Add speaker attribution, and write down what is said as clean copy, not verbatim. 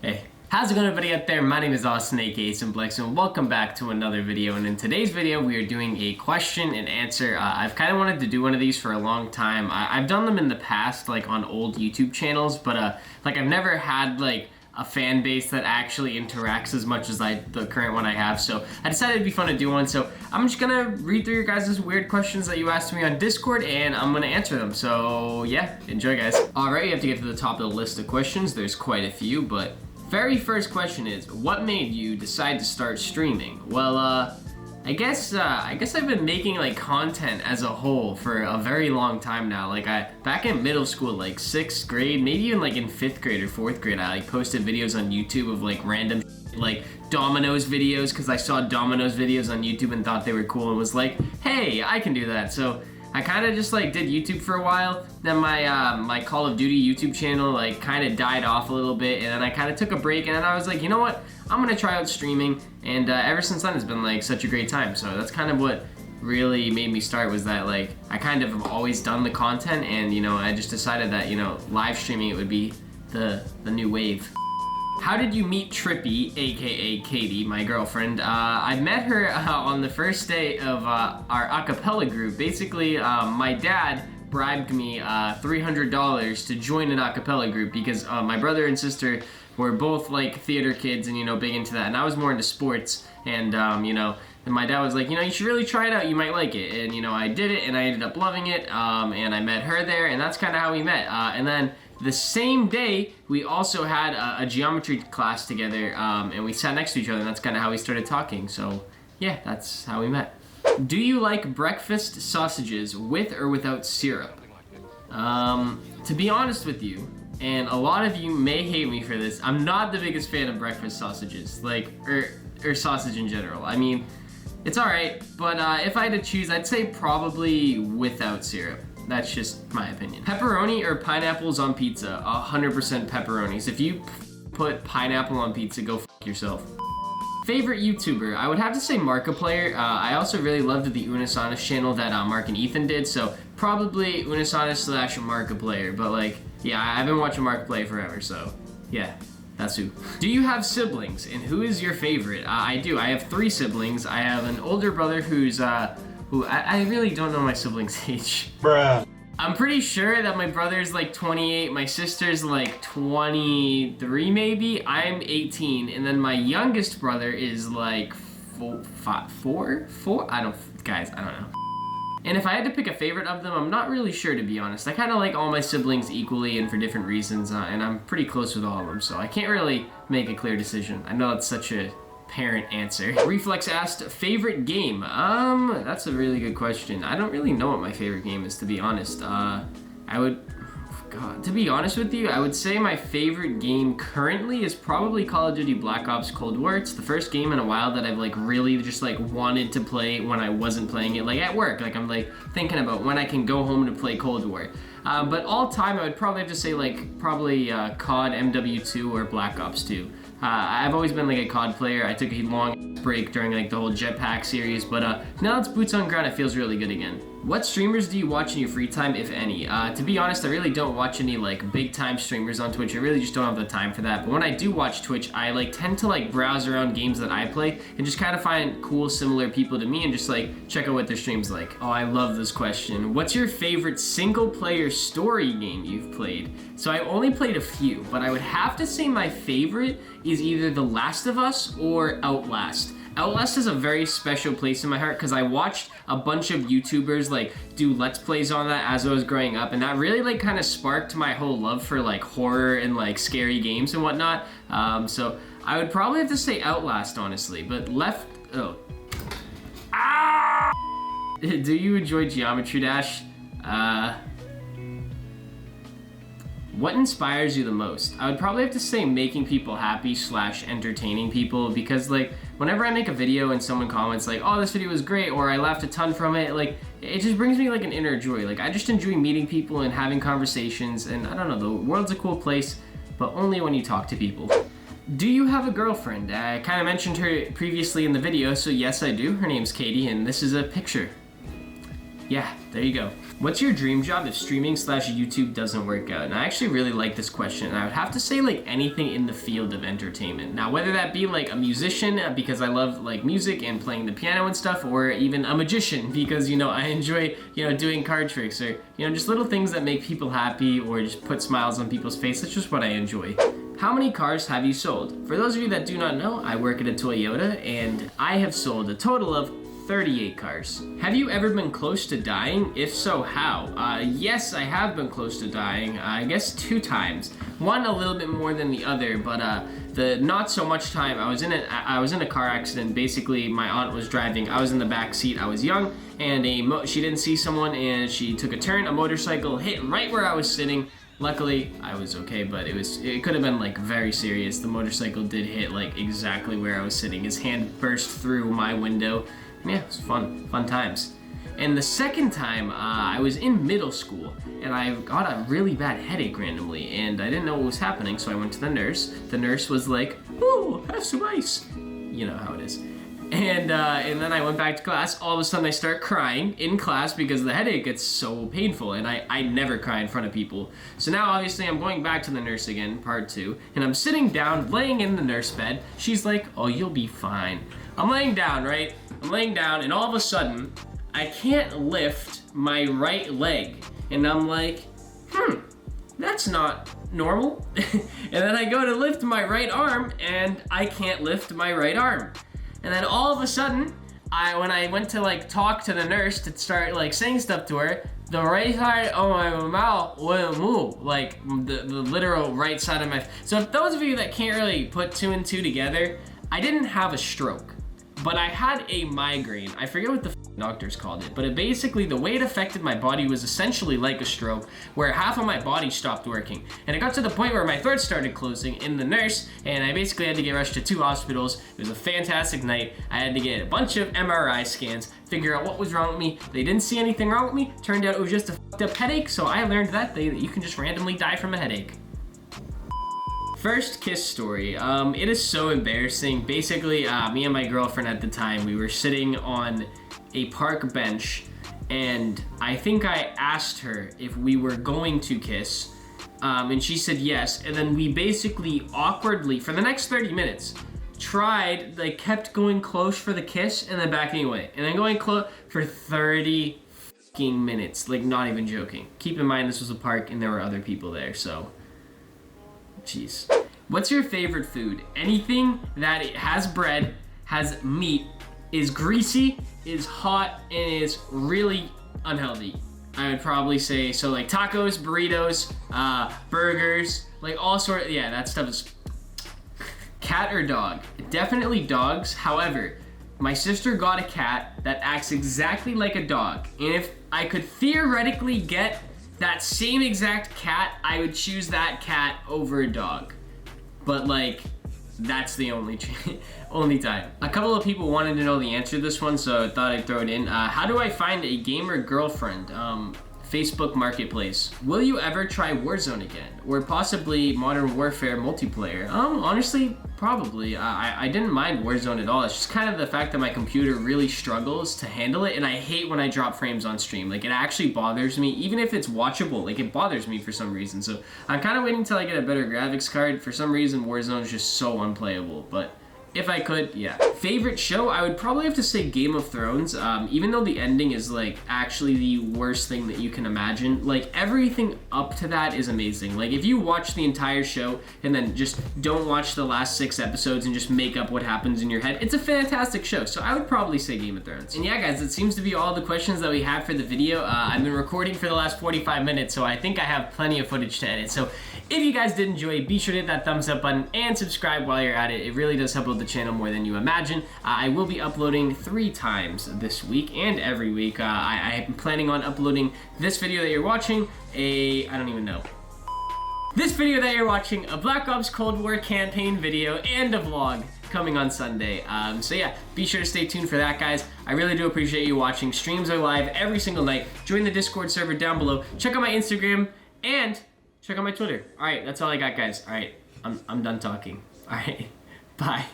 Speaker 1: Hey, how's it going everybody out there? My name is Austin, aka Simplex, and welcome back to another video. And in today's video, we are doing a question and answer. I've kind of wanted to do one of these for a long time. I've done them in the past, like on old YouTube channels, but like I've never had like a fan base that actually interacts as much as the current one I have. So I decided it'd be fun to do one. So I'm just gonna read through your guys' weird questions that you asked me on Discord, and I'm gonna answer them. So yeah, enjoy guys. All right, you have to get to the top of the list of questions. There's quite a few, but very first question is, what made you decide to start streaming? Well, I guess I've been making like content as a whole for a very long time now. Like back in middle school, like 6th grade, maybe even like in 5th grade or 4th grade, I like posted videos on YouTube of like random like Domino's videos, because I saw Domino's videos on YouTube and thought they were cool and was like, hey, I can do that. So I kind of just like did YouTube for a while. Then my Call of Duty YouTube channel like kind of died off a little bit, and then I kind of took a break, and then I was like, you know what? I'm gonna try out streaming, and ever since then it's been like such a great time. So that's kind of what really made me start, was that like I kind of have always done the content, and you know I just decided that, you know, live streaming it would be the new wave. How did you meet Trippy, aka Katie, my girlfriend? I met her on the first day of our acapella group. Basically, my dad bribed me $300 to join an acapella group because my brother and sister were both like theater kids and, you know, big into that, and I was more into sports. And you know, and my dad was like, you know, you should really try it out, you might like it. And you know, I did it, and I ended up loving it. And I met her there, and that's kind of how we met. And then the same day, we also had a geometry class together, and we sat next to each other, and that's kind of how we started talking. So yeah, that's how we met. Do you like breakfast sausages with or without syrup? To be honest with you, and a lot of you may hate me for this, I'm not the biggest fan of breakfast sausages, like, or sausage in general. I mean, it's alright, but if I had to choose, I'd say probably without syrup. That's just my opinion. Pepperoni or pineapples on pizza? 100% pepperonis. If you put pineapple on pizza, go f yourself. Favorite YouTuber? I would have to say Markiplier. I also really loved the Unisonics channel that Mark and Ethan did, so probably Unisonics / Markiplier. But like, yeah, I've been watching Markiplier forever, so yeah, that's who. Do you have siblings, and who is your favorite? I do. I have 3 siblings. I have an older brother who's who I really don't know my siblings' age. Bruh. I'm pretty sure that my brother's like 28, my sister's like 23 maybe, I'm 18, and then my youngest brother is like 4? Guys, I don't know. And if I had to pick a favorite of them, I'm not really sure, to be honest. I kind of like all my siblings equally and for different reasons, and I'm pretty close with all of them, so I can't really make a clear decision. I know it's such a parent answer. Reflex asked, favorite game? That's a really good question. I don't really know what my favorite game is, to be honest. To be honest with you, I would say my favorite game currently is probably Call of Duty Black Ops Cold War. It's the first game in a while that I've like really just like wanted to play when I wasn't playing it, like at work. Like I'm like thinking about when I can go home to play Cold War. But all time, I would probably have to say like probably COD, MW2, or Black Ops 2. I've always been like a COD player. I took a long break during like the whole jetpack series, but now it's boots on ground, it feels really good again. What streamers do you watch in your free time, if any? To be honest, I really don't watch any like big time streamers on Twitch. I really just don't have the time for that. But when I do watch Twitch, I like tend to like browse around games that I play and just kind of find cool, similar people to me and just like check out what their stream's like. Oh, I love this question. What's your favorite single player story game you've played? So I only played a few, but I would have to say my favorite is either The Last of Us or Outlast. Outlast is a very special place in my heart because I watched a bunch of YouTubers like do Let's Plays on that as I was growing up, and that really like kind of sparked my whole love for like horror and like scary games and whatnot. So I would probably have to say Outlast, honestly, but Do you enjoy Geometry Dash? What inspires you the most? I would probably have to say making people happy / entertaining people, because like whenever I make a video and someone comments like, oh, this video was great, or I laughed a ton from it, like it just brings me like an inner joy. Like I just enjoy meeting people and having conversations, and I don't know, the world's a cool place, but only when you talk to people. Do you have a girlfriend? I kind of mentioned her previously in the video, so yes I do. Her name's Katie, and this is a picture. Yeah, there you go. What's your dream job if streaming/YouTube doesn't work out? And I actually really like this question. And I would have to say like anything in the field of entertainment. Now, whether that be like a musician because I love like music and playing the piano and stuff, or even a magician because, you know, I enjoy, you know, doing card tricks, or, you know, just little things that make people happy or just put smiles on people's face. That's just what I enjoy. How many cars have you sold? For those of you that do not know, I work at a Toyota and I have sold a total of 38 cars. Have you ever been close to dying? If so, how? Yes, I have been close to dying. I guess 2 times. One a little bit more than the other, but the not so much time. I was in a car accident. Basically, my aunt was driving. I was in the back seat. I was young, and she didn't see someone, and she took a turn. A motorcycle hit right where I was sitting. Luckily, I was okay, but it could have been like very serious. The motorcycle did hit like exactly where I was sitting. His hand burst through my window. Yeah, it was fun times. And the second time, I was in middle school, and I got a really bad headache randomly, and I didn't know what was happening, so I went to the nurse. The nurse was like, "Oh, have some ice." You know how it is. And then I went back to class. All of a sudden, I start crying in class because the headache gets so painful, and I never cry in front of people. So now, obviously, I'm going back to the nurse again, part 2, and I'm sitting down, laying in the nurse bed. She's like, "Oh, you'll be fine." I'm laying down, right? I'm laying down, and all of a sudden, I can't lift my right leg. And I'm like, that's not normal. And then I go to lift my right arm, and I can't lift my right arm. And then all of a sudden, when I went to like talk to the nurse to start like saying stuff to her, the right side of my mouth wouldn't move, like the literal right side of my. So if those of you that can't really put 2 and 2 together, I didn't have a stroke, but I had a migraine. I forget what the doctors called it, but it basically, the way it affected my body was essentially like a stroke, where half of my body stopped working. And it got to the point where my throat started closing in the nurse, and I basically had to get rushed to 2 hospitals. It was a fantastic night. I had to get a bunch of MRI scans, figure out what was wrong with me. They didn't see anything wrong with me. Turned out it was just a fucked up headache, so I learned that day that you can just randomly die from a headache. First kiss story. It is so embarrassing. Basically, me and my girlfriend at the time, we were sitting on a park bench, and I think I asked her if we were going to kiss, and she said yes, and then we basically awkwardly, for the next 30 minutes, tried, like, kept going close for the kiss, and then backing away, and then going close for 30 fucking minutes, like, not even joking. Keep in mind, this was a park, and there were other people there, so... Jeez. What's your favorite food? Anything that it has bread, has meat, is greasy, is hot, and is really unhealthy. I would probably say, so like tacos, burritos, burgers, like all sort of, yeah, that stuff is... Cat or dog? Definitely dogs. However, my sister got a cat that acts exactly like a dog. And if I could theoretically get that same exact cat, I would choose that cat over a dog. But like, that's the only time. A couple of people wanted to know the answer to this one, so I thought I'd throw it in. How do I find a gamer girlfriend? Facebook Marketplace. Will you ever try Warzone again? Or possibly Modern Warfare multiplayer? Honestly, probably. I didn't mind Warzone at all. It's just kind of the fact that my computer really struggles to handle it, and I hate when I drop frames on stream. Like, it actually bothers me, even if it's watchable, like, it bothers me for some reason. So I'm kind of waiting till I get a better graphics card. For some reason, Warzone is just so unplayable, but if I could, yeah. Favorite show? I would probably have to say Game of Thrones, even though the ending is like actually the worst thing that you can imagine. Like, everything up to that is amazing. Like, if you watch the entire show and then just don't watch the last 6 episodes and just make up what happens in your head, it's a fantastic show. So I would probably say Game of Thrones. And yeah, guys, it seems to be all the questions that we have for the video. I've been recording for the last 45 minutes, so I think I have plenty of footage to edit. So if you guys did enjoy, be sure to hit that thumbs up button and subscribe while you're at it. It really does help out the channel more than you imagine. I will be uploading 3 times this week and every week. I am planning on uploading this video that you're watching, I don't even know. This video that you're watching, a Black Ops Cold War campaign video and a vlog coming on Sunday. So yeah, be sure to stay tuned for that, guys. I really do appreciate you watching. Streams are live every single night. Join the Discord server down below. Check out my Instagram and check out my Twitter. All right, that's all I got, guys. All right, I'm done talking. All right, bye.